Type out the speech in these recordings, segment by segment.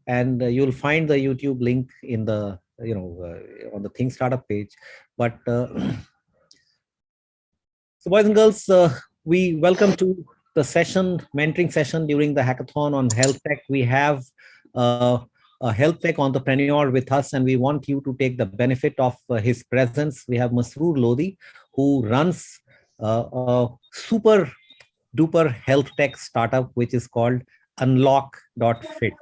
and you'll find the YouTube link in the on the ThinkStartup page. But so, boys and girls, we welcome to the session, mentoring session during the hackathon on health tech. We have a health tech entrepreneur with us, and we want you to take the benefit of his presence. We have Masroor Lodi, who runs a super duper health tech startup, which is called Unlock.fit,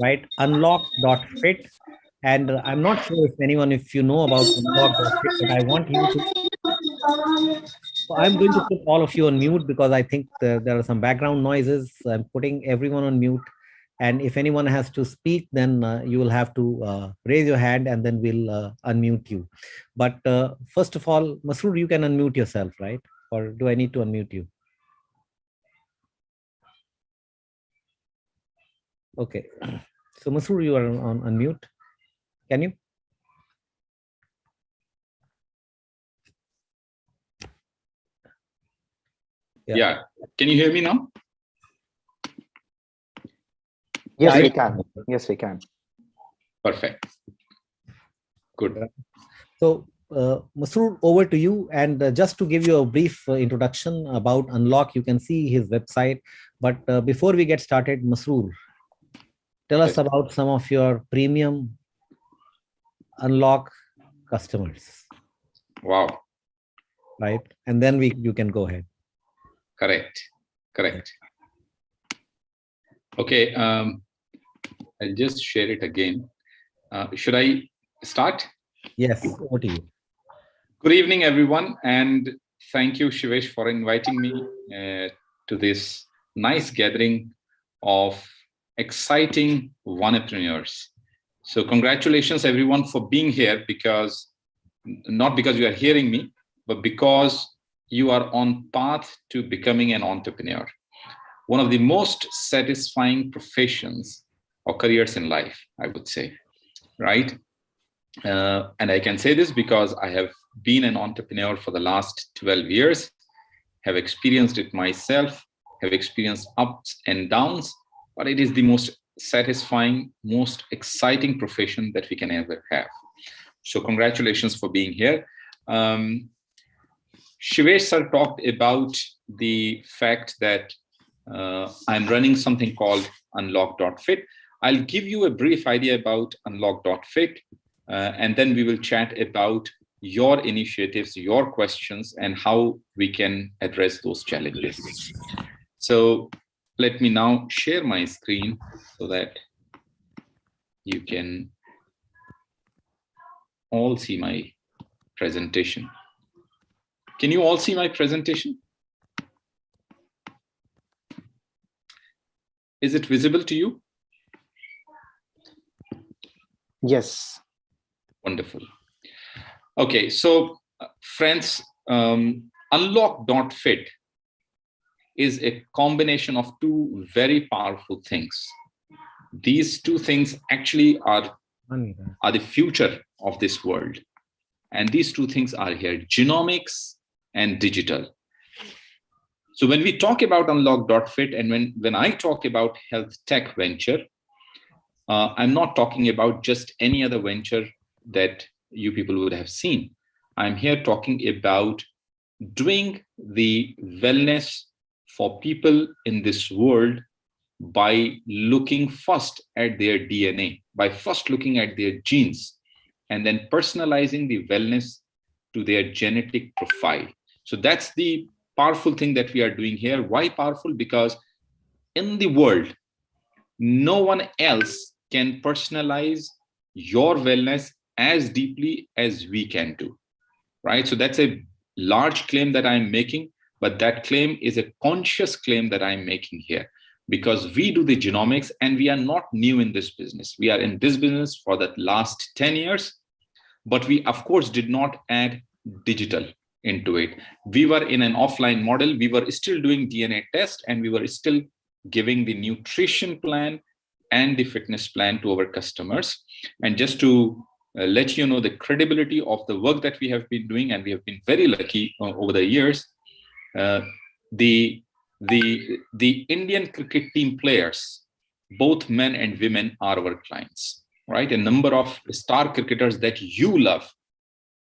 right? Unlock.fit. And I'm not sure if you know about Unlock.fit, but I want you to. So I'm going to put all of you on mute because I think there are some background noises. I'm putting everyone on mute. And if anyone has to speak, then you will have to raise your hand and then we'll unmute you. But first of all, Masroor, you can unmute yourself, right? Or do I need to unmute you? Okay. So Masroor, you are on unmute. Can you? Yeah. Can you hear me now? Yes, we can. Yes, we can. Perfect. Good. So, Masroor, over to you. And just to give you a brief introduction about Unlock, you can see his website. But before we get started, Masroor, tell us about some of your premium Unlock customers. Wow. Right. And then you can go ahead. Correct. Okay. I'll just share it again. Should I start? Yes, over to you. Good evening, everyone. And thank you, Shivesh, for inviting me to this nice gathering of exciting entrepreneurs. So congratulations, everyone, for being here, because not because you are hearing me, but because you are on path to becoming an entrepreneur. One of the most satisfying professions or careers in life, I would say, right? And I can say this because I have been an entrepreneur for the last 12 years, have experienced it myself, have experienced ups and downs, but it is the most satisfying, most exciting profession that we can ever have. So congratulations for being here. Shivesh sir talked about the fact that I'm running something called Unlock.fit. I'll give you a brief idea about Unlock.fit, and then we will chat about your initiatives, your questions, and how we can address those challenges. So let me now share my screen so that you can all see my presentation. Can you all see my presentation? Is it visible to you? Yes. Wonderful. Okay, so friends, Unlock.fit is a combination of two very powerful things. These two things actually are the future of this world. And these two things are here, genomics and digital. So when we talk about Unlock.fit, and when I talk about health tech venture, I'm not talking about just any other venture that you people would have seen. I'm here talking about doing the wellness for people in this world by looking first at their DNA, by first looking at their genes, and then personalizing the wellness to their genetic profile. So that's the powerful thing that we are doing here. Why powerful? Because in the world, no one else can personalize your wellness as deeply as we can do, right? So that's a large claim that I'm making, but that claim is a conscious claim that I'm making here, because we do the genomics and we are not new in this business. We are in this business for the last 10 years, but we, of course, did not add digital into it. We were in an offline model. We were still doing DNA test, and we were still giving the nutrition plan and the fitness plan to our customers. And just to let you know the credibility of the work that we have been doing, and we have been very lucky over the years, the Indian cricket team players both men and women are our clients, right? A number of star cricketers that you love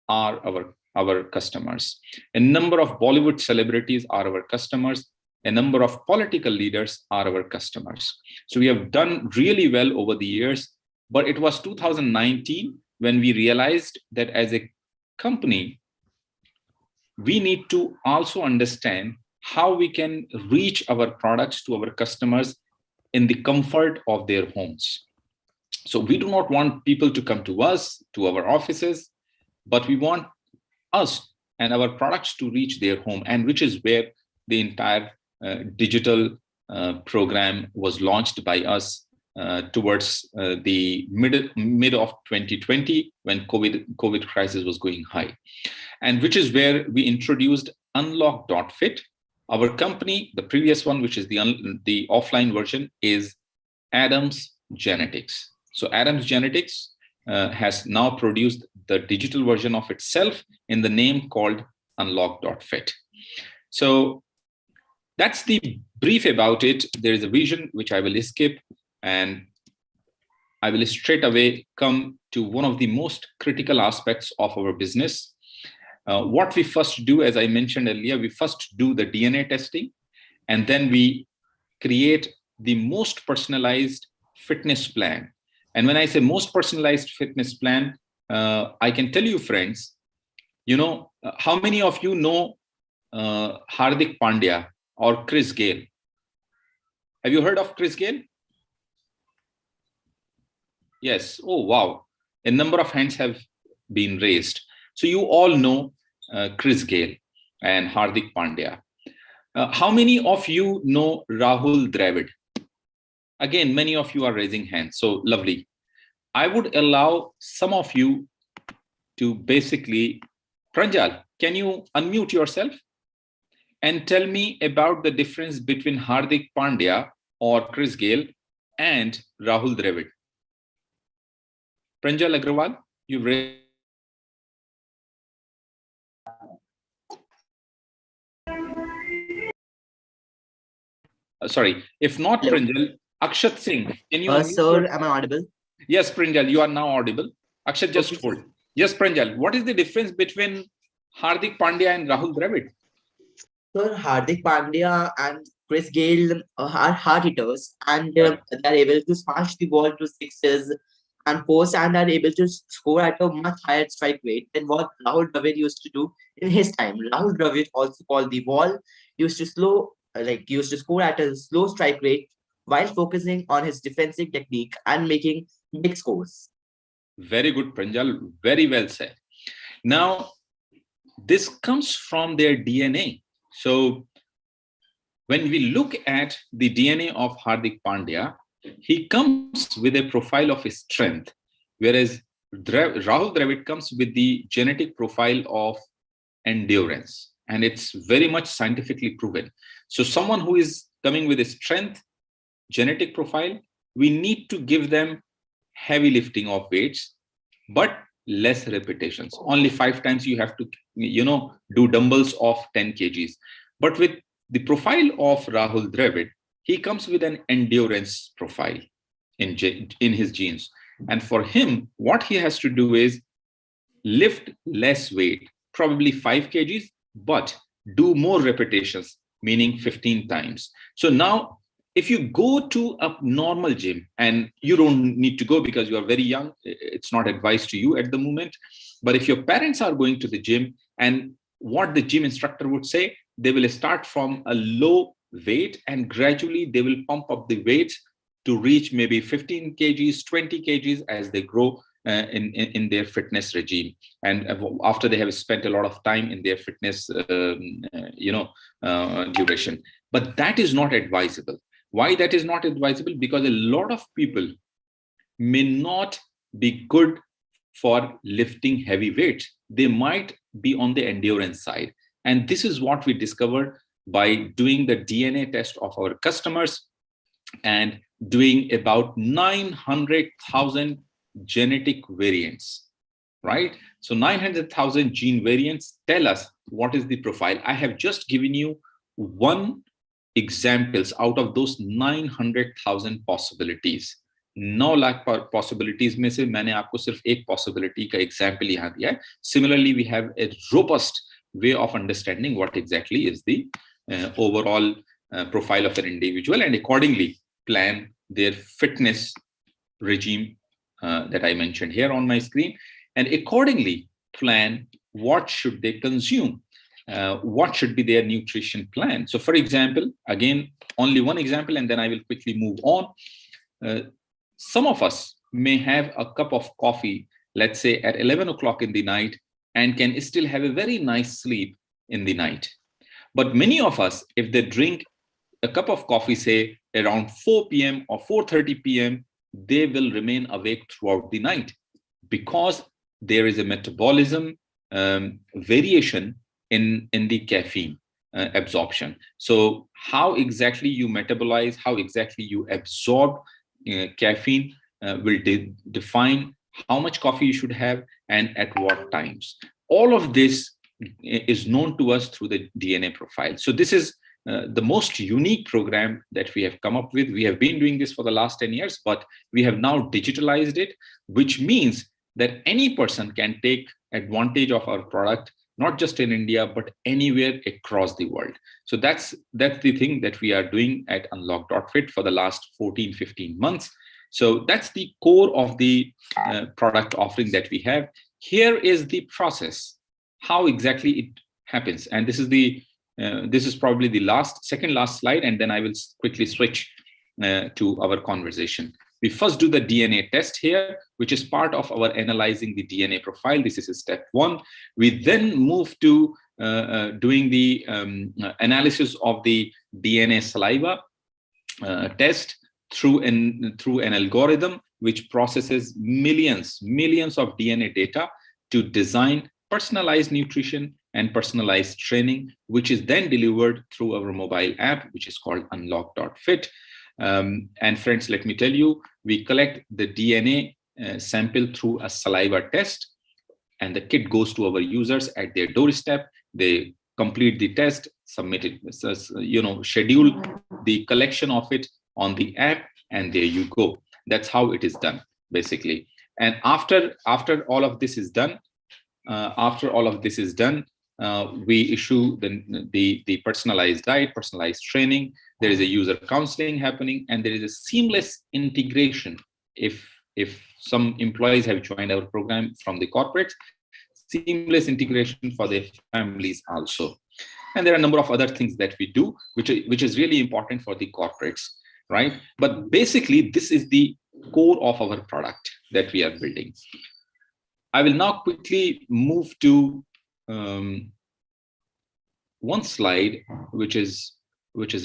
are our customers. A number of Bollywood celebrities are our customers. A number of political leaders are our customers. So we have done really well over the years, but it was 2019 when we realized that as a company, we need to also understand how we can reach our products to our customers in the comfort of their homes. So we do not want people to come to us, to our offices, but we want us and our products to reach their home, and which is where the entire digital program was launched by us towards the mid of 2020 when COVID crisis was going high, and which is where we introduced Unlock.fit. Our company, the previous one, which is the offline version, is Adams Genetics. So Adams Genetics has now produced the digital version of itself in the name called Unlock.fit. So that's the brief about it. There is a vision which I will skip, and I will straight away come to one of the most critical aspects of our business. What we first do, as I mentioned earlier, we first do the DNA testing, and then we create the most personalized fitness plan. And when I say most personalized fitness plan, I can tell you, friends, how many of you know Hardik Pandya or Chris Gayle? Have you heard of Chris Gayle? Yes. Oh, wow. A number of hands have been raised. So you all know Chris Gayle and Hardik Pandya. How many of you know Rahul Dravid? Again, many of you are raising hands. So lovely. I would allow some of you to basically, Pranjal, can you unmute yourself and tell me about the difference between Hardik Pandya or Chris Gayle and Rahul Dravid? Pranjal Agarwal, you've raised. Sorry, if not Pranjal, Akshat Singh, can you? Sir, am I audible? Yes, Pranjal, you are now audible. Akshat, just hold. Yes, Pranjal, what is the difference between Hardik Pandya and Rahul Dravid? Sir, Hardik Pandya and Chris Gayle are hard hitters, and they're able to smash the ball to sixes and post, and are able to score at a much higher strike rate than what Rahul Dravid used to do in his time. Rahul Dravid, also called the ball, used to score at a slow strike rate while focusing on his defensive technique and making big scores. Very good, Pranjal. Very well said. Now, this comes from their DNA. So when we look at the DNA of Hardik Pandya, he comes with a profile of his strength, whereas Rahul Dravid comes with the genetic profile of endurance, and it's very much scientifically proven. So someone who is coming with a strength genetic profile, we need to give them heavy lifting of weights, but less repetitions. Only 5 times you have to, do dumbbells of 10 kgs. But with the profile of Rahul Dravid, he comes with an endurance profile in his genes. And for him, what he has to do is lift less weight, probably 5 kgs, but do more repetitions, meaning 15 times. So now, if you go to a normal gym, and you don't need to go because you are very young, it's not advised to you at the moment. But if your parents are going to the gym, and what the gym instructor would say, they will start from a low weight and gradually they will pump up the weights to reach maybe 15 kgs, 20 kgs as they grow in their fitness regime. And after they have spent a lot of time in their fitness, duration. But that is not advisable. Why that is not advisable? Because a lot of people may not be good for lifting heavy weights. They might be on the endurance side. And this is what we discovered by doing the DNA test of our customers and doing about 900,000 genetic variants, right? So 900,000 gene variants tell us what is the profile. I have just given you one examples out of those 900,000 possibilities. 9 lakh possibilities में से मैंने आपको सिर्फ एक possibility का example यहाँ दिया है. Similarly, we have a robust way of understanding what exactly is the overall profile of an individual, and accordingly plan their fitness regime that I mentioned here on my screen, and accordingly plan what should they consume, what should be their nutrition plan. So for example, again, only one example, and then I will quickly move on. Some of us may have a cup of coffee, let's say at 11 o'clock in the night, and can still have a very nice sleep in the night. But many of us, if they drink a cup of coffee, say around 4 p.m. or 4:30 p.m., they will remain awake throughout the night because there is a metabolism variation in the caffeine absorption. So how exactly you metabolize, how exactly you absorb caffeine will define how much coffee you should have and at what times. All of this is known to us through the DNA profile. So this is the most unique program that we have come up with. We have been doing this for the last 10 years, but we have now digitalized it, which means that any person can take advantage of our product, not just in India, but anywhere across the world. So that's the thing that we are doing at Unlock.fit for the last 14, 15 months. So that's the core of the product offering that we have. Here is the process, how exactly it happens. And this is probably the second last slide, and then I will quickly switch to our conversation. We first do the DNA test here, which is part of our analyzing the DNA profile. This is step 1. We then move to doing the analysis of the DNA saliva test through an algorithm which processes millions of DNA data to design personalized nutrition and personalized training, which is then delivered through our mobile app, which is called Unlock.fit. And friends, let me tell you, we collect the DNA sample through a saliva test, and the kit goes to our users at their doorstep. They complete the test, submit it, schedule the collection of it on the app, and there you go. That's how it is done, basically. And after all of this is done, we issue the personalized diet, personalized training. There is a user counseling happening, and there is a seamless integration. If some employees have joined our program from the corporates, seamless integration for their families also. And there are a number of other things that we do, which is really important for the corporates, right? But basically, this is the core of our product that we are building. I will now quickly move to one slide, which is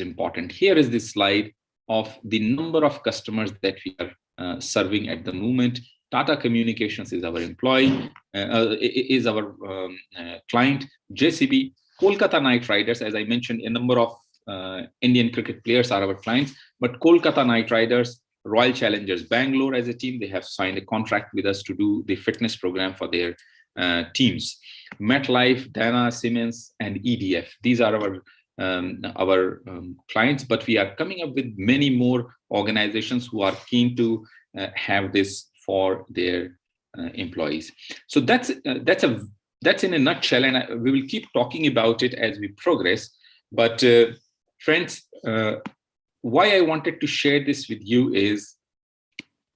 important. Here is this slide of the number of customers that we are serving at the moment. Tata Communications is our employee, is our client. JCB, Kolkata Knight Riders, as I mentioned, a number of Indian cricket players are our clients, but Kolkata Knight Riders, Royal Challengers Bangalore as a team, they have signed a contract with us to do the fitness program for their teams. MetLife, Dana, Siemens, and EDF. These are our clients, but we are coming up with many more organizations who are keen to have this for their employees. So that's in a nutshell, and we will keep talking about it as we progress. But friends, why I wanted to share this with you is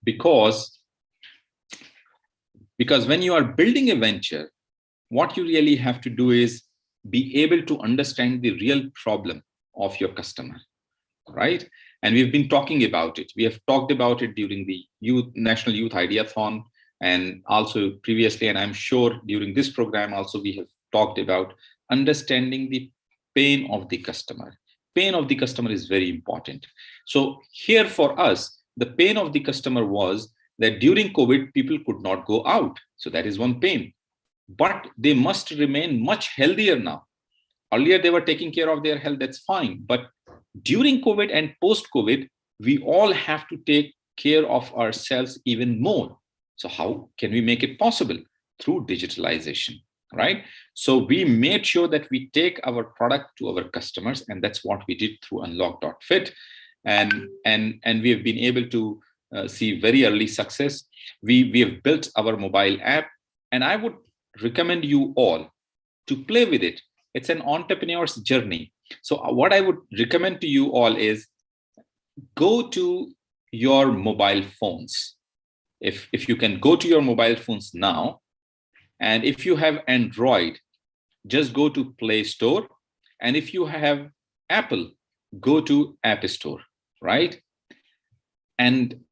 because when you are building a venture, what you really have to do is be able to understand the real problem of your customer, right? And we've been talking about it. We have talked about it during the National Youth Ideathon, and also previously, and I'm sure during this program also, we have talked about understanding the pain of the customer. Pain of the customer is very important. So here for us, the pain of the customer was that during COVID, people could not go out. So that is one pain. But they must remain much healthier now. Earlier, they were taking care of their health, that's fine. But during COVID and post-COVID, we all have to take care of ourselves even more. So how can we make it possible? Through digitalization, right? So we made sure that we take our product to our customers, and that's what we did through Unlock.fit. And we have been able to see very early success. We have built our mobile app, and I would recommend you all to play with it. It's an entrepreneur's journey. So what I would recommend to you all is go to your mobile phones. If you can go to your mobile phones now, and if you have Android, just go to Play Store. And if you have Apple, go to App Store, right? And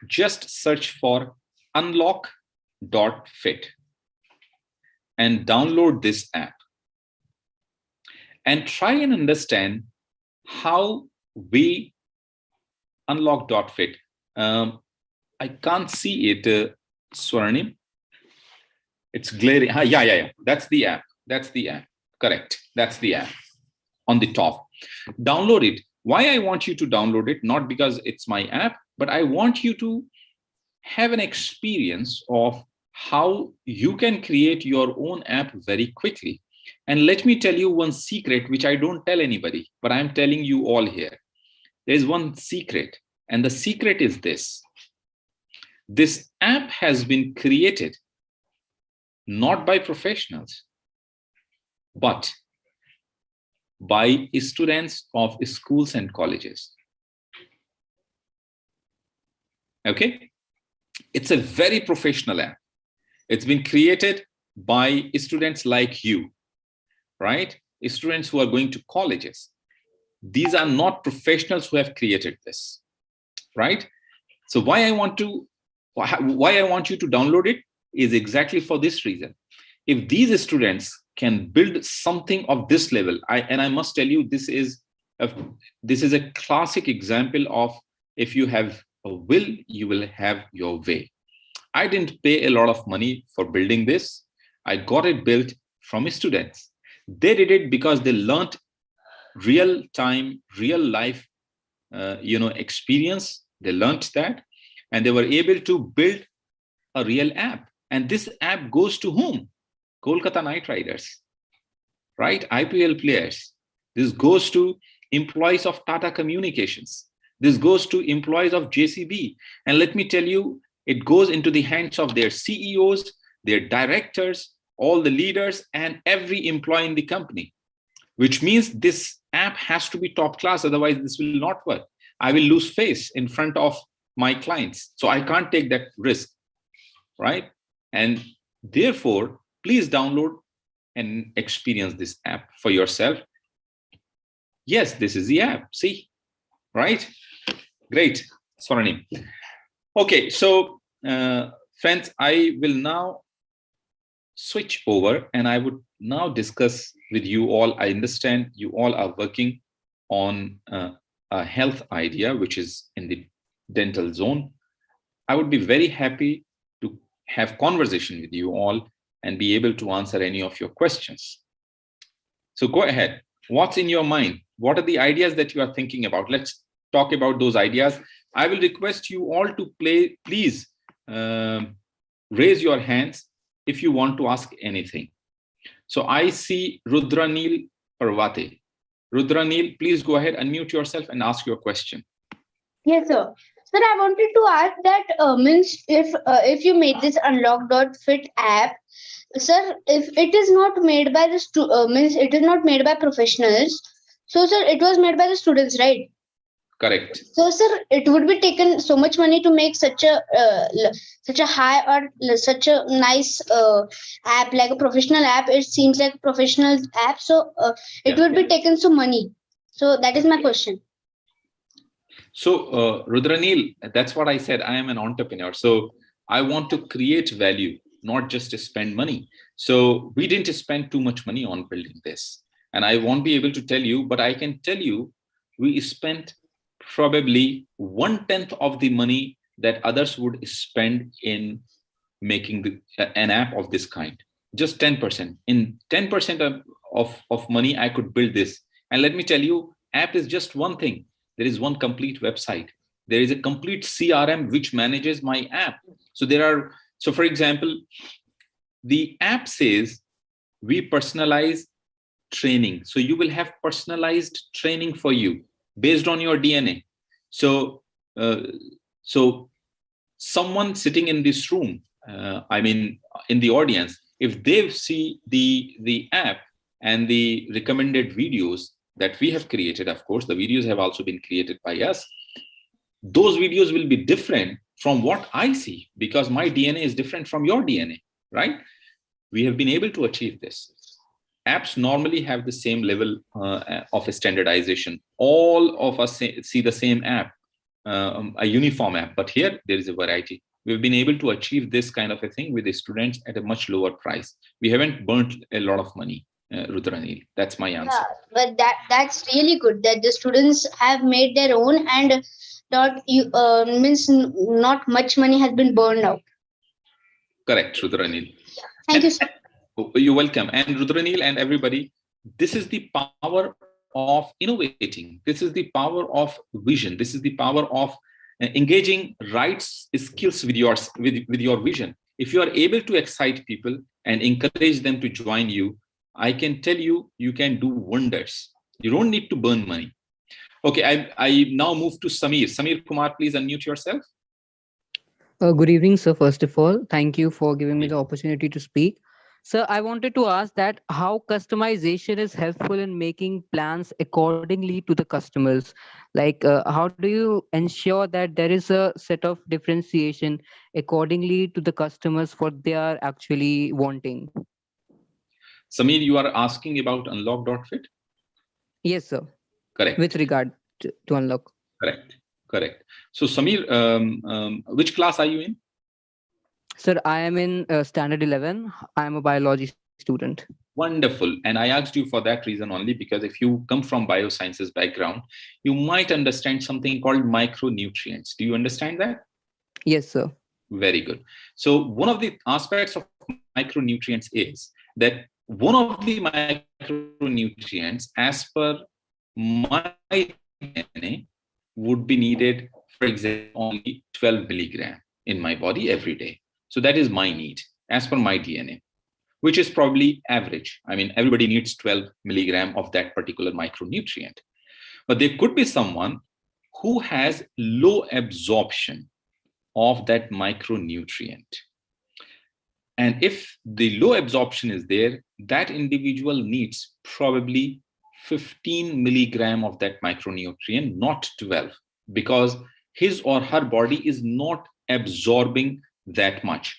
just search for Unlock.fit and download this app. And try and understand how we Unlock.fit. I can't see it, Swarnim. It's glaring. Yeah. That's the app. Correct. That's the app on the top. Download it. Why I want you to download it? Not because it's my app, but I want you to have an experience of how you can create your own app very quickly. And let me tell you one secret, which I don't tell anybody, but I'm telling you all here. There's one secret, and the secret is this. This app has been created not by professionals, but by students of schools and colleges. Okay? It's a very professional app. It's been created by students like you, right? Students who are going to colleges. These are not professionals who have created this, right? So why I want you to download it is exactly for this reason. If these students can build something of this level, I must tell you, this is a classic example of, if you have a will, you will have your way. I didn't pay a lot of money for building this. I got it built from students. They did it because they learned real time, real life, experience. They learned that, and they were able to build a real app. And this app goes to whom? Kolkata Knight Riders, right? IPL players. This goes to employees of Tata Communications. This goes to employees of JCB. And let me tell you, it goes into the hands of their CEOs, their directors, all the leaders, and every employee in the company, which means this app has to be top class. Otherwise, this will not work. I will lose face in front of my clients. So I can't take that risk, right? And therefore, please download and experience this app for yourself. Yes, this is the app. See, right? Great, Swarnim. Okay, so friends, I will now switch over, and I would now discuss with you all. I understand you all are working on a health idea, which is in the dental zone. I would be very happy to have conversation with you all and be able to answer any of your questions. So go ahead. What's in your mind? What are the ideas that you are thinking about? Let's talk about those ideas. I will request you all to please raise your hands if you want to ask anything. So I see Rudranil Parvate. Rudranil, please go ahead, unmute yourself and ask your question. Yes, sir. Sir, I wanted to ask that means if you made this Unlock.fit app, sir, if it is not made by the means it is not made by professionals, so sir, it was made by the students, right? Correct. So sir, it would be taken so much money to make such a high or such a nice app, like a professional app. It seems like a professional app, so it would be taken so money. So that is my question. So Rudranil, that's what I said. I am an entrepreneur. So I want to create value, not just to spend money. So we didn't spend too much money on building this. And I won't be able to tell you, but I can tell you we spent probably 1/10 of the money that others would spend in making an app of this kind. Just 10%. In 10% of money, I could build this. And let me tell you, app is just one thing. There is one complete website. There is a complete CRM which manages my app. So for example, the app says we personalize training. So you will have personalized training for you based on your DNA. So someone sitting in this room, in the audience, if they see the app and the recommended videos that we have created, of course, the videos have also been created by us. Those videos will be different from what I see because my DNA is different from your DNA, right? We have been able to achieve this. Apps normally have the same level of standardization. All of us see the same app, a uniform app, but here there is a variety. We've been able to achieve this kind of a thing with the students at a much lower price. We haven't burnt a lot of money, Rudranil. That's my answer. Yeah, but that's really good that the students have made their own and not much money has been burned out. Correct, Rudranil. Thank you, sir. You're welcome. And Rudranil and everybody, this is the power of innovating. This is the power of vision. This is the power of engaging right skills with your vision. If you are able to excite people and encourage them to join you, I can tell you, you can do wonders. You don't need to burn money. Okay, I now move to Samir. Samir Kumar, please unmute yourself. Good evening, sir. First of all, thank you for giving me the opportunity to speak. Sir, I wanted to ask that how customization is helpful in making plans accordingly to the customers. Like, how do you ensure that there is a set of differentiation accordingly to the customers what they are actually wanting? Samir, you are asking about unlock.fit? Yes, sir. Correct. With regard to unlock. Correct. So Samir, which class are you in? Sir, I am in standard 11. I am a biology student. Wonderful. And I asked you for that reason only because if you come from biosciences background, you might understand something called micronutrients. Do you understand that? Yes, sir. Very good. So one of the aspects of micronutrients is that one of the micronutrients, as per my DNA, would be needed, for example, only 12 milligram in my body every day. So that is my need as per my DNA, which is probably average. I mean, everybody needs 12 milligram of that particular micronutrient. But there could be someone who has low absorption of that micronutrient. And if the low absorption is there, that individual needs probably 15 milligram of that micronutrient, not 12, because his or her body is not absorbing that much.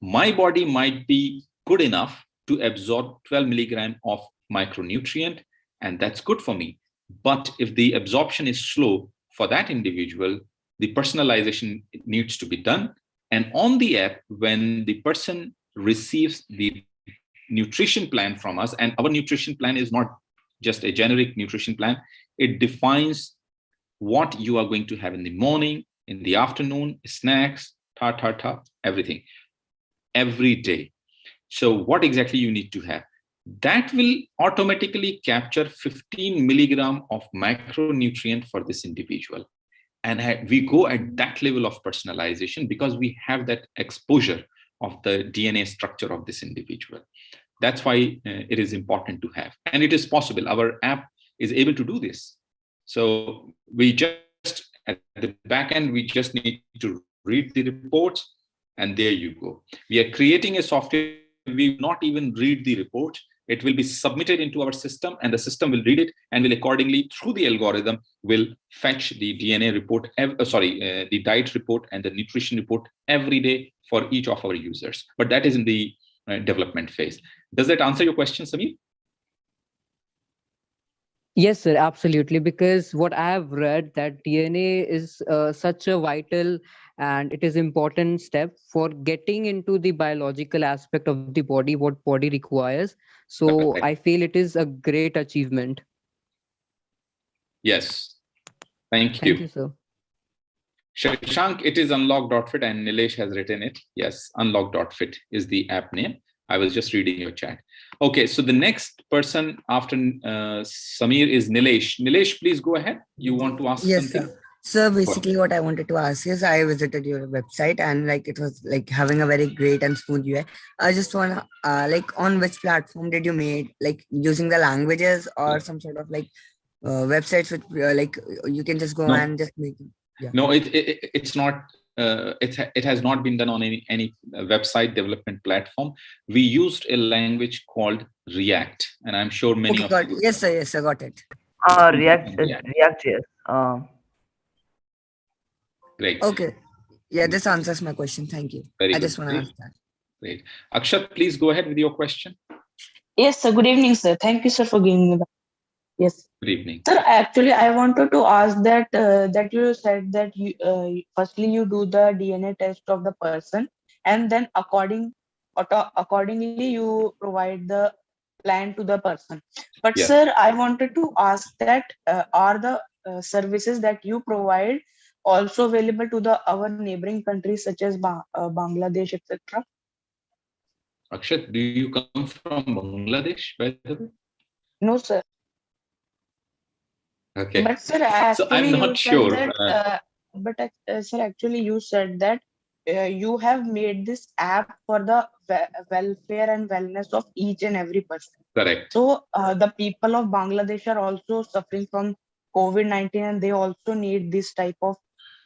My body might be good enough to absorb 12 milligram of micronutrient, and that's good for me. But if the absorption is slow for that individual, the personalization needs to be done. And on the app, when the person receives the nutrition plan from us, and our nutrition plan is not just a generic nutrition plan, it defines what you are going to have in the morning, in the afternoon, snacks, everything, every day. So what exactly you need to have? That will automatically capture 15 milligram of macronutrient for this individual. And we go at that level of personalization because we have that exposure of the DNA structure of this individual. That's why it is important to have. And it is possible. Our app is able to do this. So we just, at the back end, we just need to read the reports, and there you go. We are creating a software. We will not even read the report. It will be submitted into our system, and the system will read it and will accordingly, through the algorithm, will fetch the DNA report, the diet report and the nutrition report every day for each of our users. But that is in the development phase. Does that answer your question, Samir? Yes, sir, absolutely. Because what I have read, that DNA is such a vital and it is important step for getting into the biological aspect of the body, what body requires. So I feel it is a great achievement. Yes. Thank you. Thank you, sir. Shashank, it is unlock.fit and Nilesh has written it. Yes, unlock.fit is the app name. I was just reading your chat. Okay, so the next person after Samir is Nilesh. Nilesh, please go ahead. You want to ask something? Sir. So basically what I wanted to ask is I visited your website and like it was like having a very great and smooth UI. I just want to like on which platform did you made, like using the languages or some sort of like websites which like you can just go No. and just make it. Yeah. No, it's not. It has not been done on any website development platform. We used a language called React, and I'm sure many Okay, of got it. you. Yes, sir. Yes, I got it. React.js. Great. Okay. Yeah, this answers my question. Thank you. Very I good. just want to ask that. Great. Akshat, please go ahead with your question. Yes, sir. Good evening, sir. Thank you, sir, for giving me the. Yes. Good evening. Sir, actually, I wanted to ask that that you said that you firstly you do the DNA test of the person, and then accordingly you provide the plan to the person. But Yes. sir, I wanted to ask that are the services that you provide also available to the our neighboring countries such as Bangladesh, etc.? Akshat, do you come from Bangladesh, by the way? No, sir. Okay. But sir, So I'm actually not you said sure. that. Sir, actually you said that you have made this app for the welfare and wellness of each and every person. Correct. So the people of Bangladesh are also suffering from COVID-19, and they also need this type of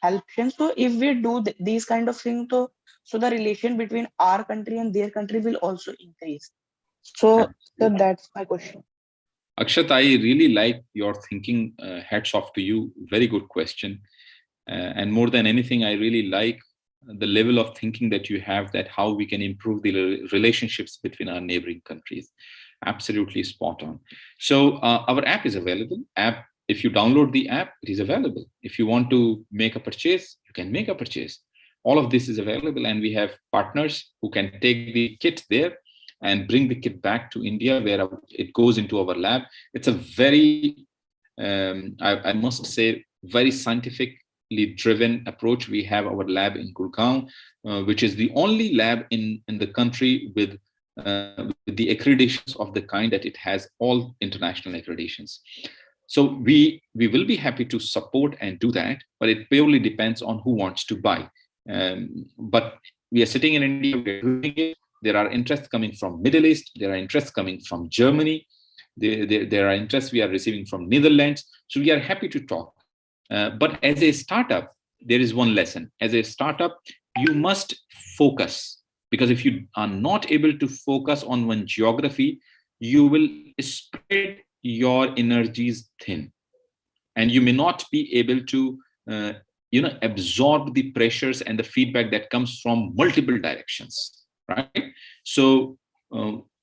help. So if we do these kind of things, so the relation between our country and their country will also increase. So that's my question. Akshat, I really like your thinking. Hats off to you. Very good question. And more than anything, I really like the level of thinking that you have, that how we can improve the relationships between our neighboring countries. Absolutely spot on. So our app is available. If you download the app, it is available. If you want to make a purchase, you can make a purchase. All of this is available, and we have partners who can take the kit there and bring the kit back to India, where it goes into our lab. It's a very, I must say, very scientifically driven approach. We have our lab in Gurgaon, which is the only lab in the country with the accreditations of the kind that it has all international accreditations. So we will be happy to support and do that, but it purely depends on who wants to buy. But we are sitting in India, we're doing it. There are interests coming from Middle East. There are interests coming from Germany. There are interests we are receiving from Netherlands. So we are happy to talk. But as a startup, there is one lesson. As a startup, you must focus, because if you are not able to focus on one geography, you will spread your energies thin, and you may not be able to absorb the pressures and the feedback that comes from multiple directions, right? So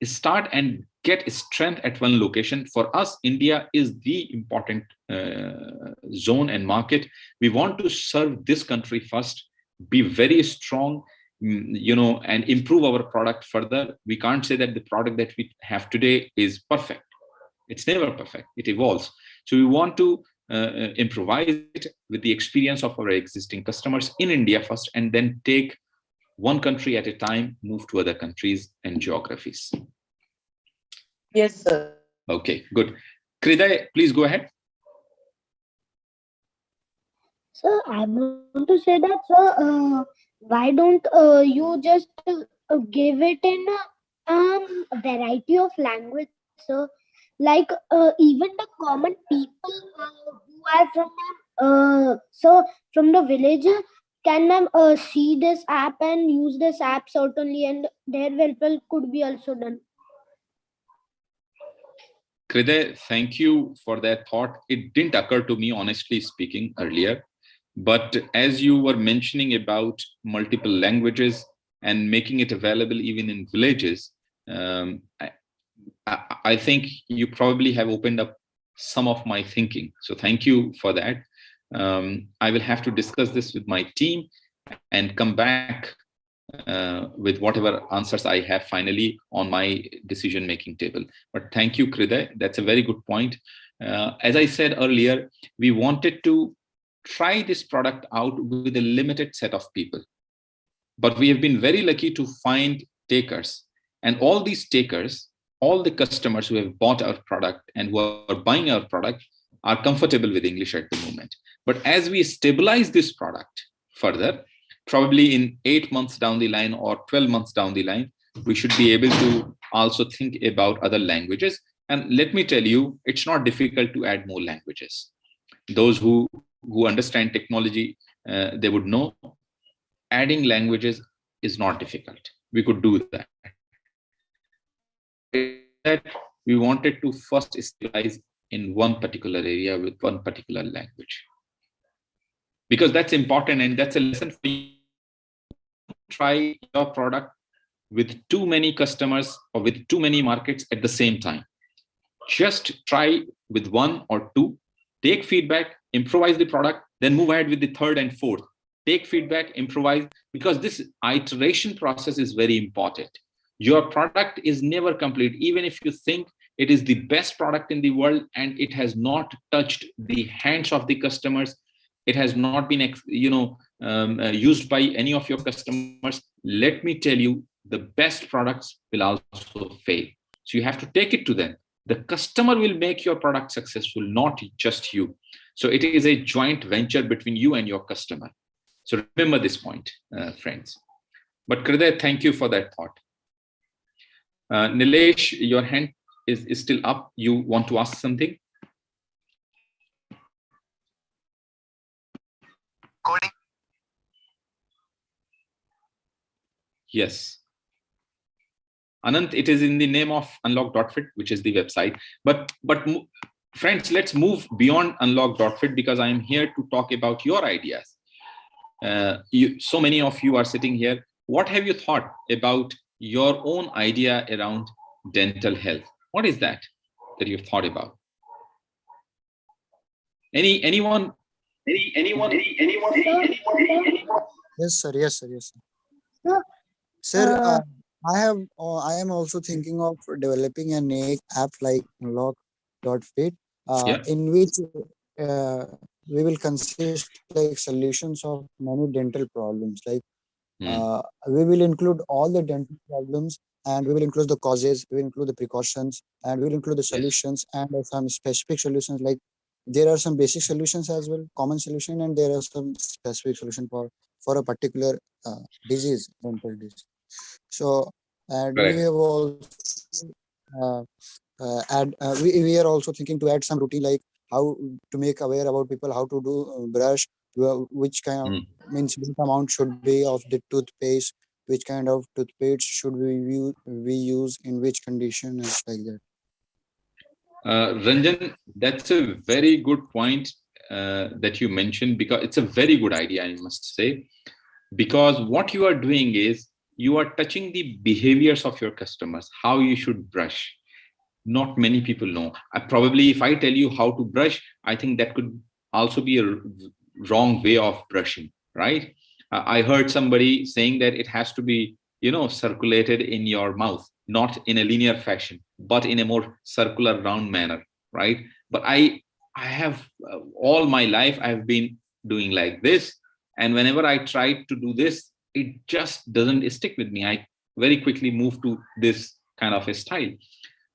start and get strength at one location. For us, India is the important zone and market. We want to serve this country first, be very strong, and improve our product further. We can't say that the product that we have today is perfect. It's never perfect. It evolves. So we want to improvise it with the experience of our existing customers in India first, and then take one country at a time, move to other countries and geographies. Yes, sir. Okay, good. Kriday, please go ahead. Sir, I want to say that, sir, why don't you just give it in a variety of language, sir? Like even the common people who are from the village can see this app and use this app certainly, and their welfare could be also done. Kriday, thank you for that thought. It didn't occur to me, honestly speaking, earlier. But as you were mentioning about multiple languages and making it available even in villages, I think you probably have opened up some of my thinking. So thank you for that. I will have to discuss this with my team and come back with whatever answers I have finally on my decision-making table. But thank you, Kriday. That's a very good point. As I said earlier, we wanted to try this product out with a limited set of people. But we have been very lucky to find takers. And all these takers, all the customers who have bought our product and who are buying our product, are comfortable with English at the moment. But as we stabilize this product further, probably in 8 months down the line or 12 months down the line, we should be able to also think about other languages. And let me tell you, it's not difficult to add more languages. Those who understand technology, they would know adding languages is not difficult. We could do that. We wanted to first stabilize in one particular area with one particular language, because that's important, and that's a lesson for you. Try your product with too many customers or with too many markets at the same time. Just try with one or two, take feedback, improvise the product, then move ahead with the third and fourth. Take feedback, improvise, because this iteration process is very important. Your product is never complete, even if you think it is the best product in the world and it has not touched the hands of the customers. It has not been, used by any of your customers. Let me tell you, the best products will also fail. So you have to take it to them. The customer will make your product successful, not just you. So it is a joint venture between you and your customer. So remember this point, friends. But Kriday, thank you for that thought. Nilesh, your hand is still up. You want to ask something? Coding. Yes. Anant, it is in the name of unlock.fit, which is the website. But friends, let's move beyond unlock.fit, because I am here to talk about your ideas. So many of you are sitting here. What have you thought about your own idea around dental health? What is that you've thought about? Anyone? Yes, sir. Yes, sir. Yes, sir. Sir, I am also thinking of developing an app like unlock.fit, in which we will consist like solutions of many dental problems. Like we will include all the dental problems, and we will include the causes, we will include the precautions, and we will include the solutions, and some specific solutions. Like there are some basic solutions as well, common solution, and there are some specific solution for a particular disease, dental disease. So, and we have also we are also thinking to add some routine, like how to make aware about people how to do brush, which kind of means what amount should be of the toothpaste, which kind of toothpaste should we use in which condition, and like that. Ranjan, that's a very good point that you mentioned, because it's a very good idea, I must say, because what you are doing is you are touching the behaviors of your customers, how you should brush. Not many people know. Probably if I tell you how to brush, I think that could also be a wrong way of brushing, right? I heard somebody saying that it has to be, circulated in your mouth, not in a linear fashion, but in a more circular, round manner, right? But I have all my life, I've been doing like this. And whenever I try to do this, it just doesn't stick with me. I very quickly move to this kind of a style.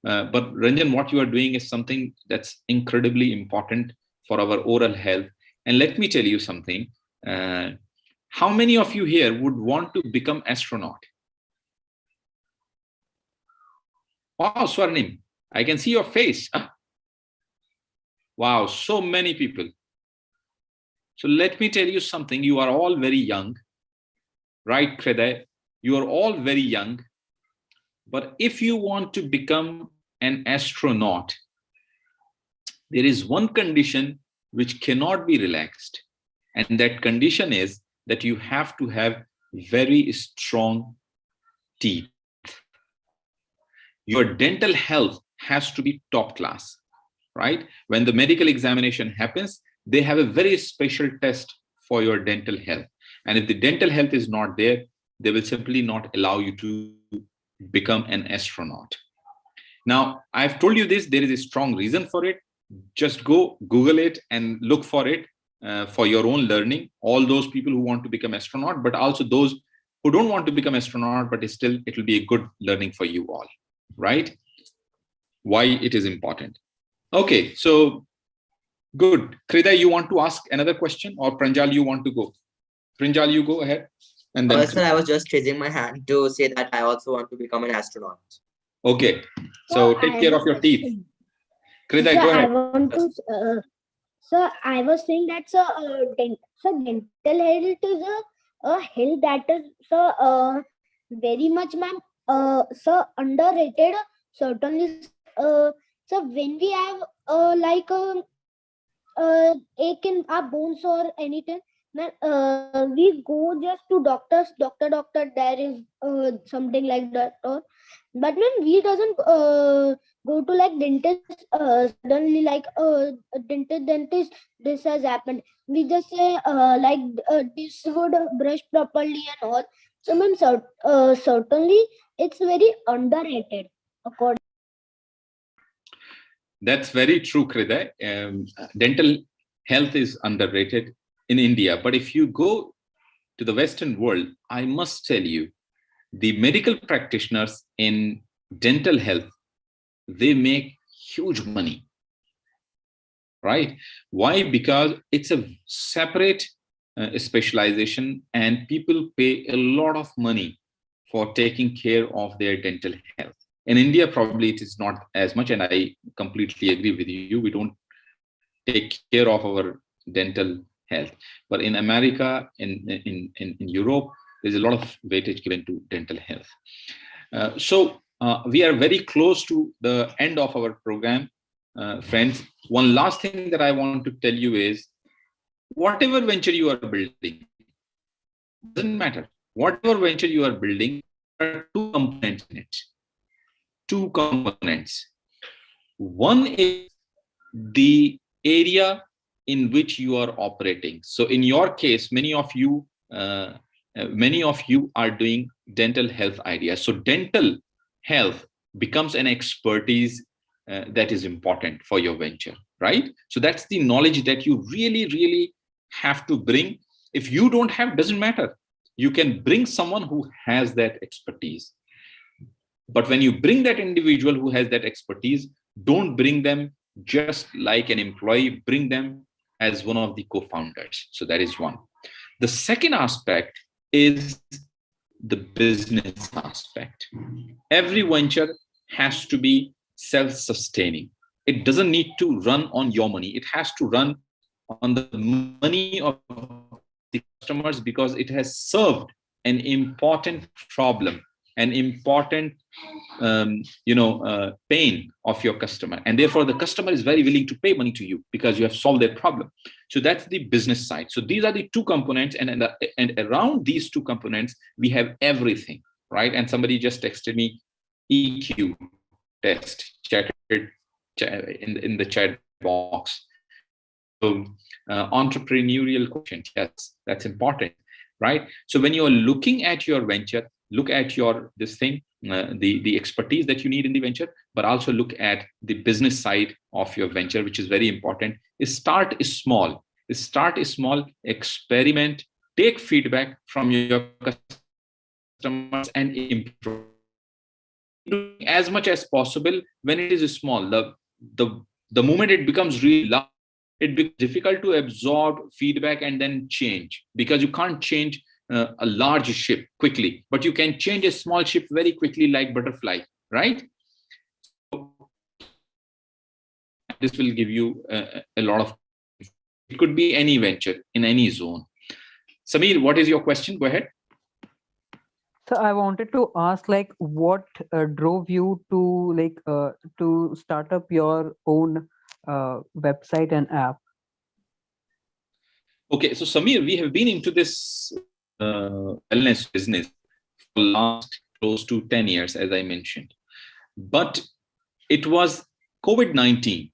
But Ranjan, what you are doing is something that's incredibly important for our oral health. And let me tell you something. How many of you here would want to become astronaut? Wow, Swarnim, I can see your face. Wow, so many people. So let me tell you something. You are all very young, right, Kreday? You are all very young. But if you want to become an astronaut, there is one condition which cannot be relaxed. And that condition is that you have to have very strong teeth. Your dental health has to be top class, right? When the medical examination happens, they have a very special test for your dental health. And if the dental health is not there, they will simply not allow you to become an astronaut. Now, I've told you this, there is a strong reason for it. Just go Google it and look for it for your own learning. All those people who want to become astronaut, but also those who don't want to become astronaut, but still it will be a good learning for you all, right? Why it is important. Okay, so Good. Krida, you want to ask another question, or Pranjal, you want to go? Pranjal, you go ahead. And then Sir, I was just raising my hand to say that I also want to become an astronaut. Okay. So take care of your teeth. Krida, go ahead. I want to, sir, I was saying that dental health is a health that is very much, ma'am, sir, underrated. Certainly, so when we have ache in our bones or anything, we go just to doctor, there is something like that, or but when we doesn't go to like dentist, suddenly like dentist, this has happened, we just say this would brush properly and all. So ma'am, certainly it's very underrated according. That's very true, Krida. Dental health is underrated in India. But if you go to the Western world, I must tell you, the medical practitioners in dental health, they make huge money, right? Why? Because it's a separate specialization, and people pay a lot of money for taking care of their dental health. In India, probably it is not as much, and I completely agree with you. We don't take care of our dental health. But in America, in Europe, there's a lot of weightage given to dental health. So we are very close to the end of our program, friends. One last thing that I want to tell you is, whatever venture you are building, doesn't matter. Whatever venture you are building, there are two components in it. Two components. One is the area in which you are operating. So in your case, many of you are doing dental health ideas. So dental health becomes an expertise that is important for your venture, right? So that's the knowledge that you really, really have to bring. If you don't have, doesn't matter. You can bring someone who has that expertise. But when you bring that individual who has that expertise, don't bring them just like an employee, bring them as one of the co-founders. So that is one. The second aspect is the business aspect. Every venture has to be self-sustaining. It doesn't need to run on your money. It has to run on the money of the customers, because it has served an important problem, an important pain of your customer, and therefore the customer is very willing to pay money to you because you have solved their problem. So that's the business side. So these are the two components, and around these two components we have everything, right? And somebody just texted me EQ test, chatted in the chat box. So entrepreneurial quotient, yes, that's important, right? So when you're looking at your venture, look at your the expertise that you need in the venture, but also look at the business side of your venture, which is very important. Start small, experiment, take feedback from your customers and improve as much as possible. When it is small, the moment it becomes really large, it becomes difficult to absorb feedback and then change, because you can't change a large ship quickly, but you can change a small ship very quickly, like butterfly, right? So this will give you a lot of, it could be any venture in any zone. Samir, what is your question? Go ahead. So I wanted to ask, like, what drove you to start up your own website and app? Okay, so Samir, we have been into this wellness business for the last close to 10 years, as I mentioned. But it was COVID-19.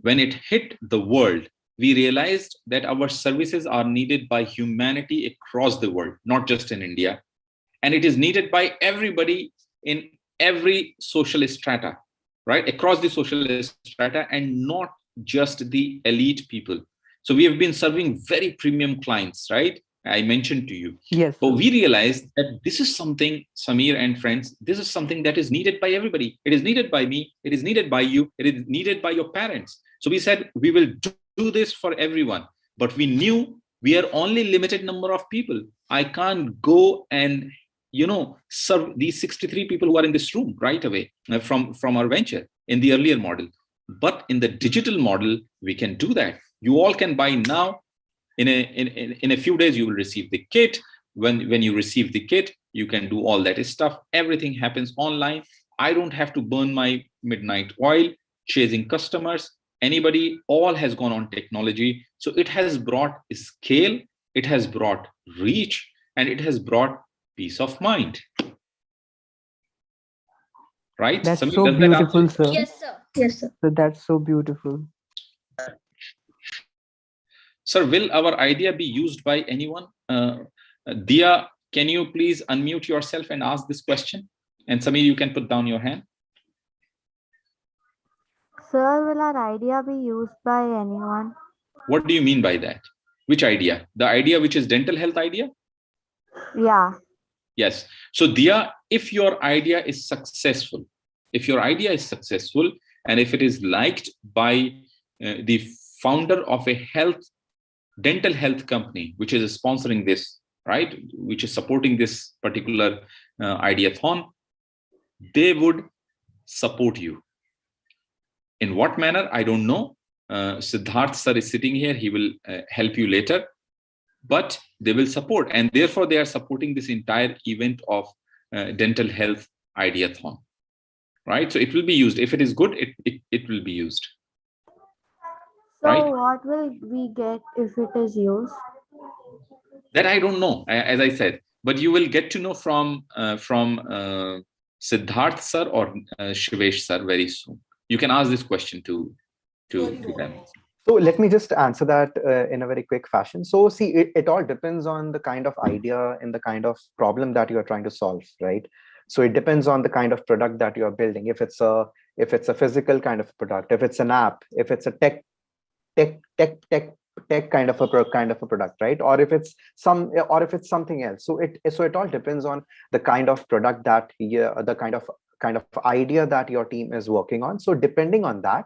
When it hit the world, we realized that our services are needed by humanity across the world, not just in India. And it is needed by everybody in every social strata, right? Across the social strata, and not just the elite people. So we have been serving very premium clients, right? I mentioned to you. Yes. But we realized that this is something, Samir and friends, this is something that is needed by everybody. It is needed by me. It is needed by you. It is needed by your parents. So we said we will do this for everyone, but we knew we are only limited number of people. I can't go and serve these 63 people who are in this room right away from our venture in the earlier model. But in the digital model, we can do that. You all can buy now. In a few days, you will receive the kit. When you receive the kit, you can do all that stuff. Everything happens online. I don't have to burn my midnight oil chasing customers. Anybody, all has gone on technology. So it has brought scale, it has brought reach, and it has brought peace of mind. Right? That's Samir, so does that beautiful, answer? sir. Yes, sir. Yes, sir. So that's so beautiful. Sir, will our idea be used by anyone? Dia, can you please unmute yourself and ask this question? And Samir, you can put down your hand. Sir, will our idea be used by anyone? What do you mean by that? Which idea? The idea which is dental health idea? Yeah. Yes. So Dia, if your idea is successful, and if it is liked by the founder of a dental health company, which is sponsoring this, right, which is supporting this particular ideathon, they would support you. In what manner, I don't know. Siddharth sir is sitting here. He will help you later. But they will support. And therefore, they are supporting this entire event of dental health ideathon. Right? So it will be used. If it is good, it will be used. So right? What will we get if it is used? That I don't know, as I said. But you will get to know from Siddharth sir or Shivesh sir very soon. You can ask this question to them. So let me just answer that in a very quick fashion. So see, it all depends on the kind of idea and the kind of problem that you are trying to solve, right? So it depends on the kind of product that you are building. If it's a physical kind of product, if it's an app, if it's a tech kind of a product, right? Or if it's something else. So it all depends on the kind of product that the kind of idea that your team is working on. So depending on that,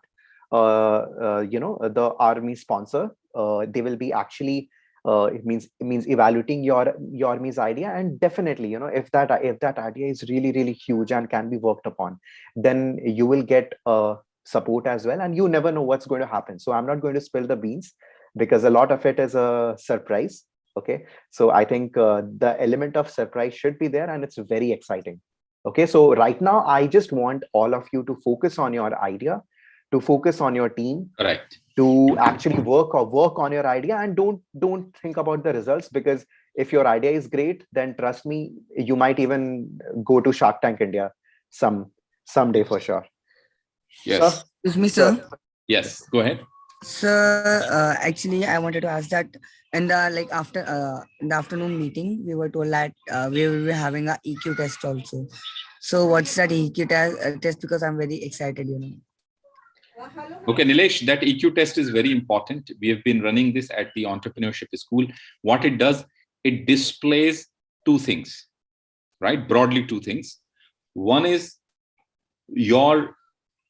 the army sponsor, they will be actually it means evaluating your army's idea, and definitely, if that idea is really, really huge and can be worked upon, then you will get support as well, and you never know what's going to happen. So I'm not going to spill the beans because a lot of it is a surprise. Okay, so I think the element of surprise should be there, and it's very exciting. Okay, so right now I just want all of you to focus on your idea, to focus on your team. Correct. To actually work on your idea, and don't think about the results, because if your idea is great, then trust me, you might even go to Shark Tank India someday for sure. Yes. Excuse me, sir. Yes, go ahead. Sir, actually, I wanted to ask that in the in the afternoon meeting, we were told that we will be having a EQ test also. So what's that EQ test? Because I'm very excited, Okay, Nilesh, that EQ test is very important. We have been running this at the entrepreneurship school. What it does, it displays two things, right? Broadly, two things. One is your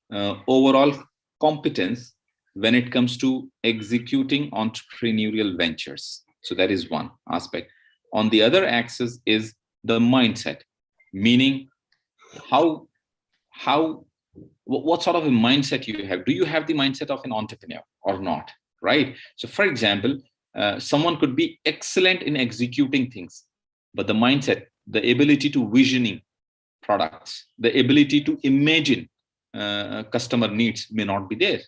overall competence when it comes to executing entrepreneurial ventures. So that is one aspect. On the other axis is the mindset, meaning what sort of a mindset you have. Do you have the mindset of an entrepreneur or not, right? So for example, someone could be excellent in executing things, but the mindset, the ability to visioning products, the ability to imagine customer needs may not be there,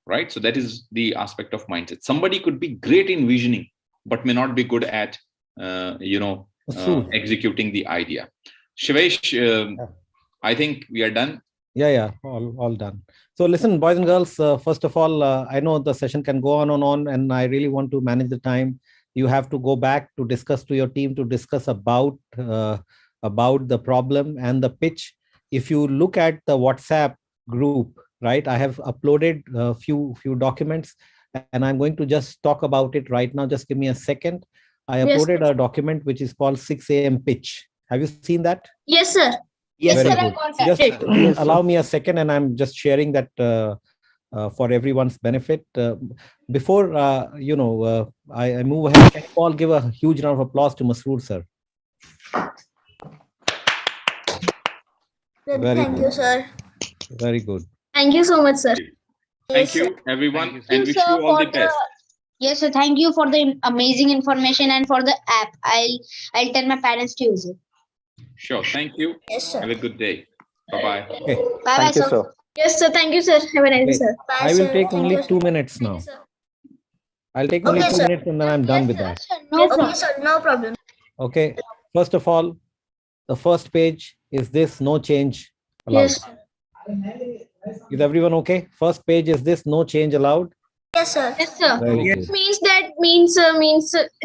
right? So that is the aspect of mindset. Somebody could be great in visioning, but may not be good at, executing the idea. Shivesh, I think we are done. Yeah, all done. So listen, boys and girls, first of all, I know the session can go on and on, and I really want to manage the time. You have to go back to discuss to your team, to discuss about the problem and the pitch. If you look at the WhatsApp group, right, I have uploaded a few documents, and I'm going to just talk about it right now. Just give me a second. I uploaded a document which is called 6 a.m. pitch. Have you seen that? Yes, sir. Yes, Very sir. good. Just allow me a second, and I'm just sharing that for everyone's benefit. Before I move ahead, can you all give a huge round of applause to Masroor, sir? Thank you, sir. Very good. Thank you so much, sir. Thank you, everyone, and wish you all the best. Yes, sir. Thank you for the amazing information and for the app. I'll tell my parents to use it. Sure. Thank you. Yes, sir. Have a good day. Bye-bye. Okay. Bye, Thank you, sir. sir. Yes, sir. Thank you, sir. Have a nice day, Okay. sir. Bye, I will sir. take Thank only you, 2 minutes now. sir. I'll take only Okay, 2 sir. minutes and then I'm done with that. No Okay, problem. sir. No problem. Okay. First of all, the first page is this: no change allowed. Yes, sir. Is everyone okay? First page is this: no change allowed. Yes, sir. Yes, sir. Very Yes. good. Means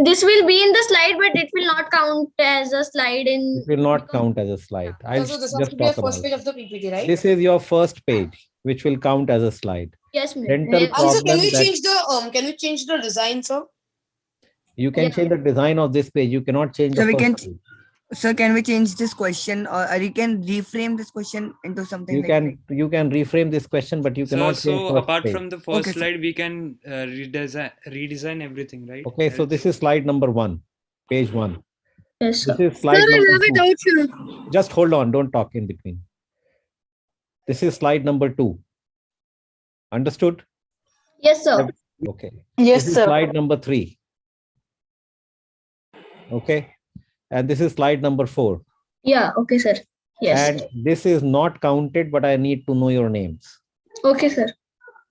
this will be in the slide, but it will not count as a slide in. It will not count as a slide. I'll So this has just to be a talk about first page it. of the PPT, right? This is your first page, which will count as a slide. Yes, ma'am. Dental Yes. Also, problem that can we change the design, sir? you can change the design of this page. You cannot change the So we first can, page. sir, can we change this question, or you can reframe this question into something You can reframe this question, but you cannot change So first apart page. from the first Okay, sir. slide, we can redesign everything, right? Okay, so this is slide number 1, page 1. Yes, sir. This is slide number 2. doubt, sir. Just hold on, don't talk in between. This is slide number 2. Understood? Yes, sir. Okay. Yes, This is sir. slide number 3. Okay. And this is slide number 4. Yeah. Okay, sir. Yes. And this is not counted, but I need to know your names. Okay, sir.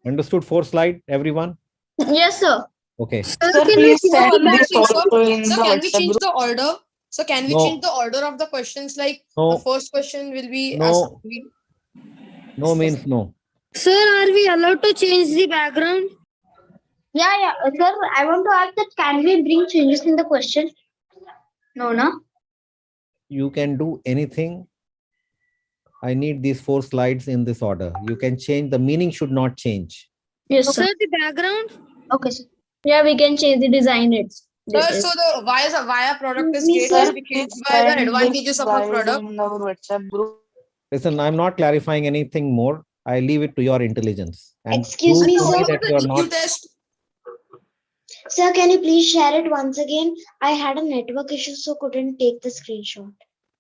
Understood? 4 slide, everyone? Yes, sir. Okay. Sir, please send this also in the Can we WhatsApp change group. the order? So can we No. change the order of the questions? Like No. the first question will be No. No means no. Sir, are we allowed to change the background? Yeah. Sir, I want to ask that can we bring changes in the question? No, no. You can do anything. I need these 4 slides in this order. You can change. The meaning should not change. Yes, sir. The background? Okay, sir. Yeah, we can change the design. So the why product is Please, great sir, is because by the Send advantages this of a slide product. in our WhatsApp group. Listen, I'm not clarifying anything more. I leave it to your intelligence. And Excuse prove me, to sir. that you are not. test. Sir, can you please share it once again? I had a network issue, so couldn't take the screenshot.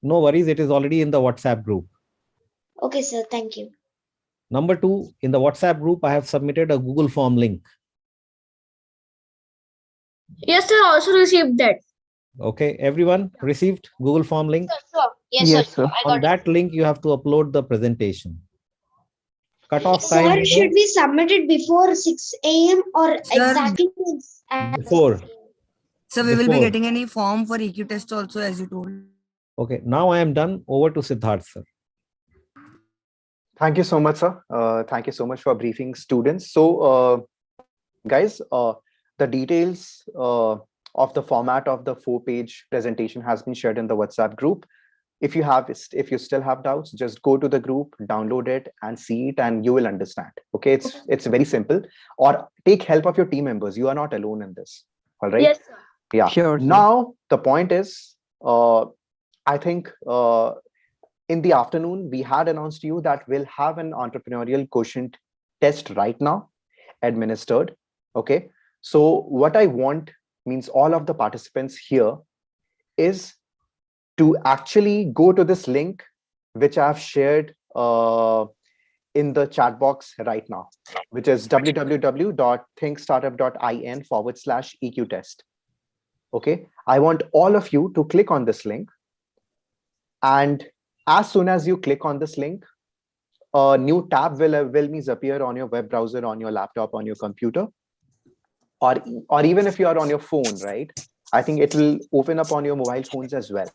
No worries. It is already in the WhatsApp group. Okay, sir. Thank you. Number 2, in the WhatsApp group, I have submitted a Google form link. Yes, sir. Also received that. Okay, everyone received Google form link? Sir. Yes, Yes, sir. sir. I got On that link, you have to upload the presentation. Cutoff it. time. Sir, should we submit it before 6 a.m. or Sir, exactly at Before. So we will be Before. getting any form for EQ test also, as you told. Okay, now I am done. Over to Siddharth, sir. Thank you so much, sir. Thank you so much for briefing students. So, guys, the details of the format of the 4-page presentation has been shared in the WhatsApp group. If you still have doubts, just go to the group, download it, and see it, and you will understand. Okay, it's very simple. Or take help of your team members. You are not alone in this. All right. Yes, sir. Yeah. Sure, sir. Now the point is, I think in the afternoon we had announced to you that we'll have an entrepreneurial quotient test right now administered. Okay. So what I want means all of the participants here is to actually go to this link, which I've shared in the chat box right now, which is www.thinkstartup.in/EQ test. Okay. I want all of you to click on this link. And as soon as you click on this link, a new tab will appear on your web browser, on your laptop, on your computer, or even if you are on your phone, right? I think it will open up on your mobile phones as well.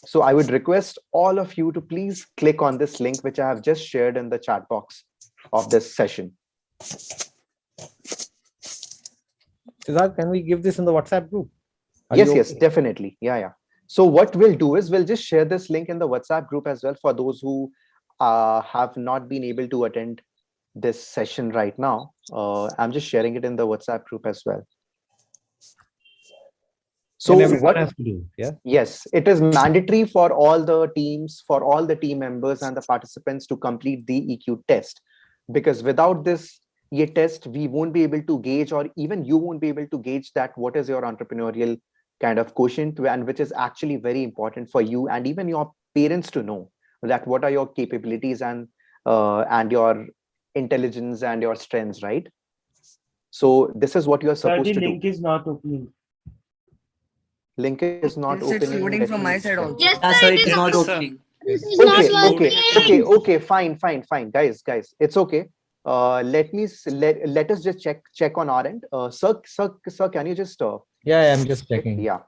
So I would request all of you to please click on this link, which I have just shared in the chat box of this session. Siddharth, can we give this in the WhatsApp group? Yes, definitely. Yeah. So what we'll do is we'll just share this link in the WhatsApp group as well for those who have not been able to attend this session right now. I'm just sharing it in the WhatsApp group as well. So what has to do? Yeah. Yes, it is mandatory for all the teams, for all the team members and the participants to complete the EQ test. because without this test, we won't be able to gauge, or even you won't be able to gauge that what is your entrepreneurial kind of quotient, and which is actually very important for you and even your parents to know that what are your capabilities and your intelligence and your strengths, right? So this is what you are supposed to do. Link is not opening. Link is not Yes, it's opening. loading Let from me my side check. also. Yes, Yeah, sir, sir, it it is is not not. opening. It is not working. Okay, fine, guys, let us just check on our end. Sir, can you just Yeah, I'm just checking. yeah,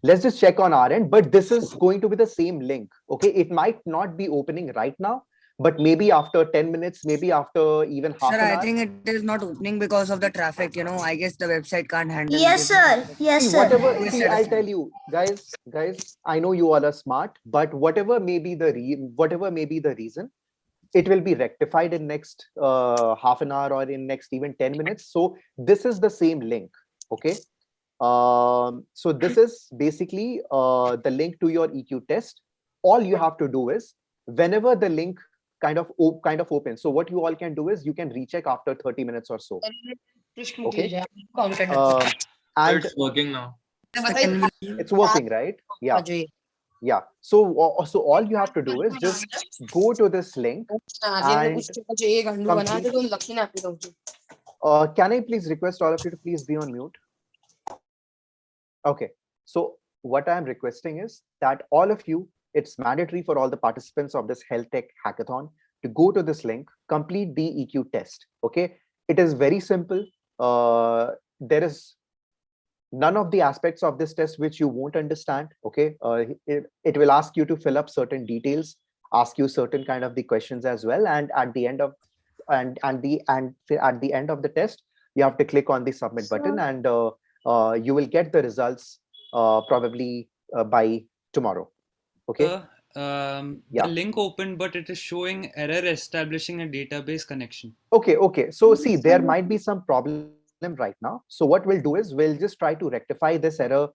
let's just check on our end, but this is going to be the same link. Okay, it might not be opening right now, but maybe after 10 minutes, maybe after even half Sir, an I hour. think it is not opening because of the traffic. I guess the website can't handle Yes, this. sir. Yes, See, sir. I'll tell you, guys, I know you all are smart, but whatever may be the reason, it will be rectified in next half an hour or in next even 10 minutes. So this is the same link. Okay. So this is basically the link to your EQ test. All you have to do is whenever the link kind of opens. So what you all can do is you can recheck after 30 minutes or so. Okay. And It's working now. it's working, right? Yeah. Yeah. So all you have to do is just go to this link and can I please request all of you to please be on mute? Okay. So what I'm requesting is that all of you, it's mandatory for all the participants of this HealthTech hackathon to go to this link, complete the EQ test. Okay. It is very simple. There is none of the aspects of this test which you won't understand. Okay. It will ask you to fill up certain details, ask you certain kind of the questions as well. And at the end of at the end of the test, you have to click on the submit button, and you will get the results probably by tomorrow. Okay. The link opened, but it is showing error establishing a database connection. Okay. So see, there might be some problem right now. So what we'll do is we'll just try to rectify this error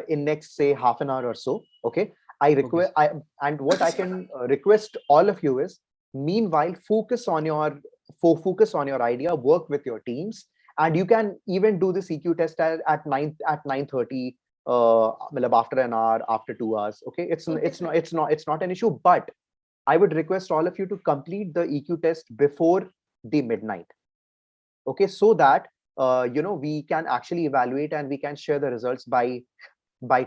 in next, say, half an hour or so. Okay. And what I can request all of you is, meanwhile, focus on your idea, work with your teams, and you can even do this EQ test at 9:30, after an hour, after 2 hours. Okay, it's not an issue, but I would request all of you to complete the EQ test before the midnight. Okay, so that we can actually evaluate and we can share the results by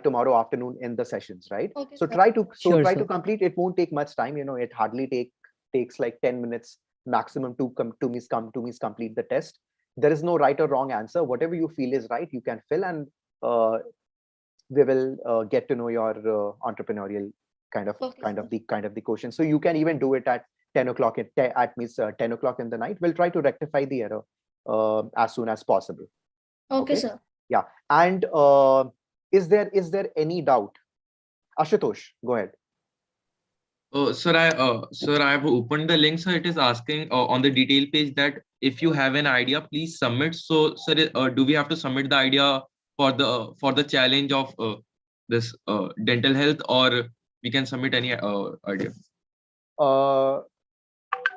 tomorrow afternoon in the sessions, right? Okay, So sir. try to Sure, try sir. to complete. It won't take much time. It hardly takes like 10 minutes maximum to complete the test. There is no right or wrong answer. Whatever you feel is right, you can fill, and we will get to know your entrepreneurial kind of the question. So you can even do it at 10 o'clock at means 10 o'clock in the night. We'll try to rectify the error as soon as possible. Okay, sir. Yeah. And is there any doubt? Ashutosh, go ahead. Sir, I have opened the link. So it is asking on the detail page that if you have an idea, please submit. So, sir, do we have to submit the idea for the challenge of this dental health, or we can submit any idea?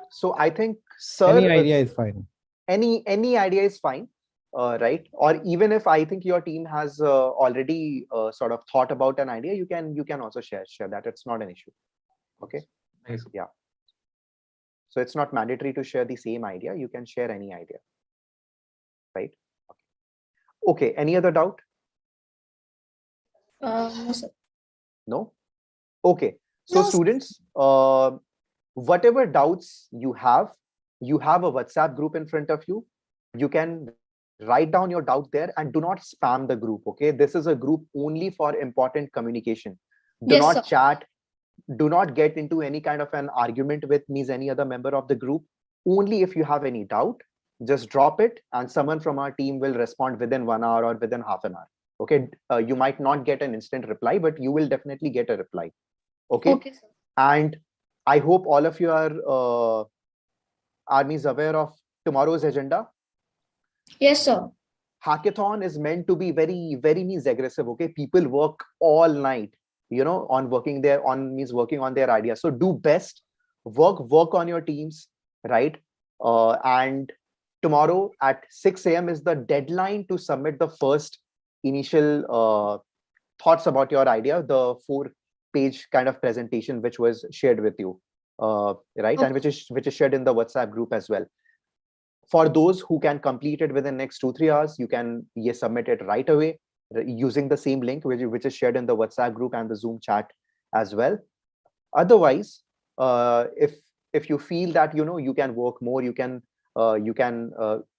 So I think, sir, Any idea is fine. Any idea is fine, right? Or even if I think your team has already sort of thought about an idea, you can also share that. It's not an issue. Okay. Thanks. Yeah. So it's not mandatory to share the same idea. You can share any idea, right? Okay. Any other doubt? No, sir. No. Okay. So No. students, whatever doubts you have a WhatsApp group in front of you. You can write down your doubt there, and do not spam the group. Okay. This is a group only for important communication. Do Yes, not sir. chat. Do not get into any kind of an argument with me as any other member of the group. Only if you have any doubt, just drop it, and someone from our team will respond within 1 hour or within half an hour. Okay. You might not get an instant reply, but you will definitely get a reply. Okay. Okay, sir. And I hope all of you are aware of tomorrow's agenda. Yes, sir. Hackathon is meant to be very, very means aggressive. Okay. People work all night, on working on their ideas. So do best, work on your teams, right? And tomorrow at 6 a.m. is the deadline to submit the first initial thoughts about your idea, the 4-page kind of presentation which was shared with you, right? And which is shared in the WhatsApp group as well. For those who can complete it within the next 2-3 hours, you can submit it right away using the same link which is shared in the WhatsApp group and the Zoom chat as well. Otherwise, if you feel that you can work more, you can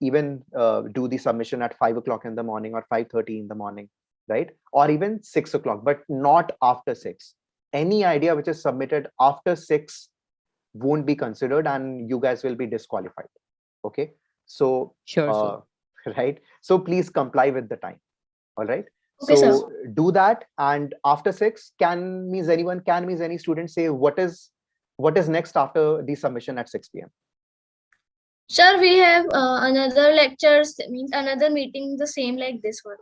even do the submission at 5 o'clock in the morning or 5:30 in the morning, right? Or even 6 o'clock, but not after 6. Any idea which is submitted after 6 won't be considered, and you guys will be disqualified. Okay, so Sure, sir. right, so please comply with the time. All right. Okay, So sir. do that, and after 6 means any student say what is next after the submission at 6 p.m. Sir, we have another lectures, means another meeting, the same like this one.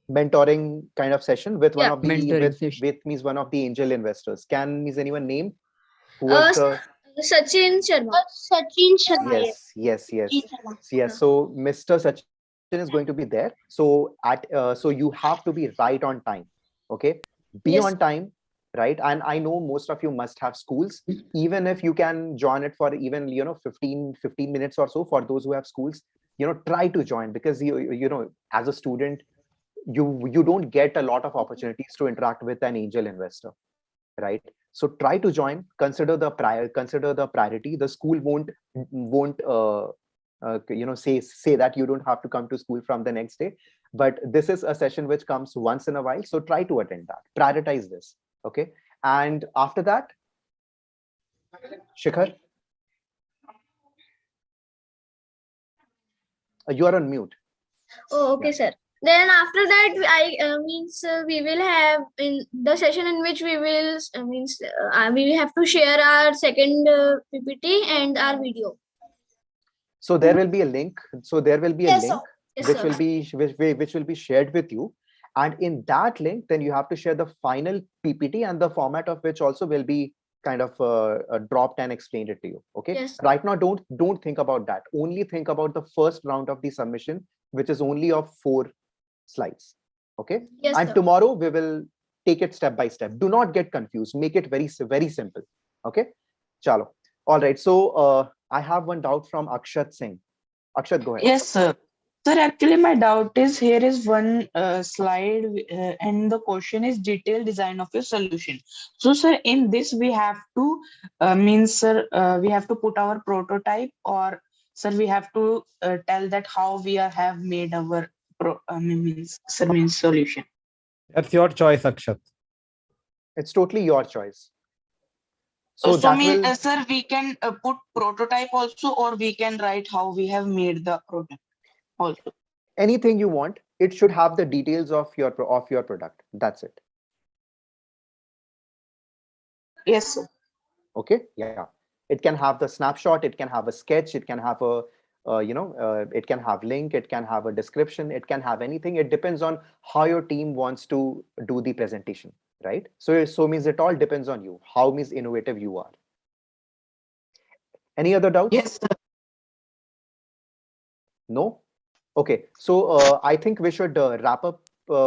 Mentoring kind of session with one Yeah. of the Mentoring session. with means one of the angel investors. Can means anyone name who was the Sachin Sharma. Sachin Sharma. yes. So Mr. Sachin is going to be there. So so you have to be right on time. Okay, be Yes. on time, right? And I know most of you must have schools. Even if you can join it for even 15 minutes or so, for those who have schools, try to join, because as a student, you don't get a lot of opportunities to interact with an angel investor, right? So try to join. Consider the priority. The school won't say that you don't have to come to school from the next day, but this is a session which comes once in a while, so try to attend that. Prioritize this. Okay, and after that, Shikhar, you are on mute. Oh, okay, sir. Then after that, we will have in the session in which we will we will have to share our second PPT and our video. So there will be a link. Yes, sir. Yes, Which sir. will be shared with you, and in that link, then you have to share the final PPT, and the format of which also will be kind of dropped and explained it to you. Okay. Yes. Right now, don't think about that. Only think about the first round of the submission, which is only of 4 slides. Okay. Yes, And sir. tomorrow we will take it step by step. Do not get confused. Make it very simple. Okay. Chalo. All right. So I have one doubt from Akshat Singh. Akshat, go ahead. Yes, sir. Sir, actually, my doubt is here is one slide, and the question is detailed design of your solution. So, sir, in this we have to we have to put our prototype, or sir, we have to tell that how we have made our means solution. That's your choice, Akshat. It's totally your choice. So So, that will sir, we can put prototype also, or we can write how we have made the product also. anything you want. It should have the details of your product. That's it. Yes, sir. Okay. Yeah. It can have the snapshot. It can have a sketch. It can have a it can have link. It can have a description. It can have anything. It depends on how your team wants to do the presentation, right? So means it all depends on you. How means innovative you are. Any other doubts? Yes, sir. No. Okay, so I think we should wrap up